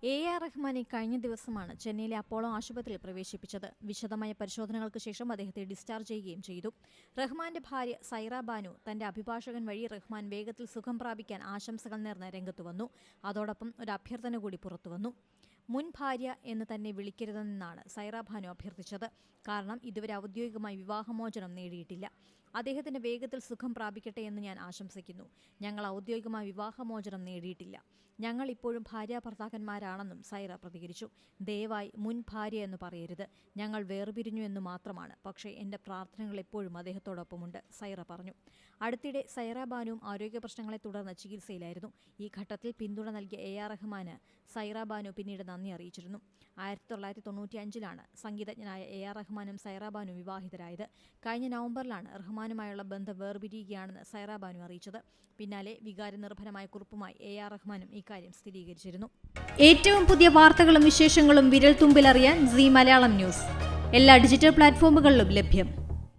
AR റഹ്മാനെ കഴിഞ്ഞ ദിവസമാണ് ചെന്നൈയിലെ അപ്പോളോ ആശുപത്രിയിൽ പ്രവേശിപ്പിച്ചത്. വിശദമായ പരിശോധനകൾക്ക് ശേഷം അദ്ദേഹത്തെ ഡിസ്ചാർജ് ചെയ്യുകയും ചെയ്തു. റഹ്മാന്റെ ഭാര്യ സൈറ ബാനു തന്റെ അഭിഭാഷകൻ വഴി റഹ്മാൻ വേഗത്തിൽ സുഖം പ്രാപിക്കാൻ ആശംസകൾ നേർന്ന് രംഗത്തു വന്നു. അതോടൊപ്പം ഒരു അഭ്യർത്ഥന കൂടി പുറത്തുവന്നു. മുൻ ഭാര്യ എന്ന് തന്നെ വിളിക്കരുതെന്നാണ് സൈറ ബാനു അഭ്യർത്ഥിച്ചത്. കാരണം ഇതുവരെ ഔദ്യോഗികമായി വിവാഹമോചനം നേടിയിട്ടില്ല. അദ്ദേഹത്തിന് വേഗത്തിൽ സുഖം പ്രാപിക്കട്ടെ എന്ന് ഞാൻ ആശംസിക്കുന്നു. ഞങ്ങൾ ഔദ്യോഗികമായി വിവാഹമോചനം നേടിയിട്ടില്ല. ഞങ്ങൾ ഇപ്പോഴും ഭാര്യാഭർത്താക്കന്മാരാണെന്നും സൈറ പ്രതികരിച്ചു. ദയവായി മുൻ ഭാര്യ എന്ന് പറയരുത്. ഞങ്ങൾ വേർപിരിഞ്ഞു എന്ന് മാത്രമാണ്. പക്ഷേ എന്റെ പ്രാർത്ഥനകൾ എപ്പോഴും അദ്ദേഹത്തോടൊപ്പമുണ്ട്, സൈറ പറഞ്ഞു. അടുത്തിടെ സൈറ ബാനുവും ആരോഗ്യ പ്രശ്നങ്ങളെ തുടർന്ന് ചികിത്സയിലായിരുന്നു. ഈ ഘട്ടത്തിൽ പിന്തുണ നൽകിയ AR റഹ്മാന് സൈറ ബാനു പിന്നീട് നന്ദി അറിയിച്ചിരുന്നു. 1995-ലാണ് സംഗീതജ്ഞനായ AR റഹ്മാനും സൈറ ബാനു വിവാഹിതരായത്. കഴിഞ്ഞ നവംബറിലാണ് റഹ്മാനുമായുള്ള ബന്ധം വേർപിരിയുകയാണെന്ന് സൈറ ബാനു അറിയിച്ചത്. പിന്നാലെ വികാരനിർഭരമായ കുറിപ്പുമായി AR റഹ്മാനും ഇക്കാര്യം സ്ഥിരീകരിച്ചിരുന്നു. ഏറ്റവും പുതിയ വാർത്തകളും വിശേഷങ്ങളും വിരൽ തുമ്പിലറിയാൻ സീ മലയാളം ന്യൂസ് എല്ലാ ഡിജിറ്റൽ പ്ലാറ്റ്ഫോമുകളിലും ലഭ്യം.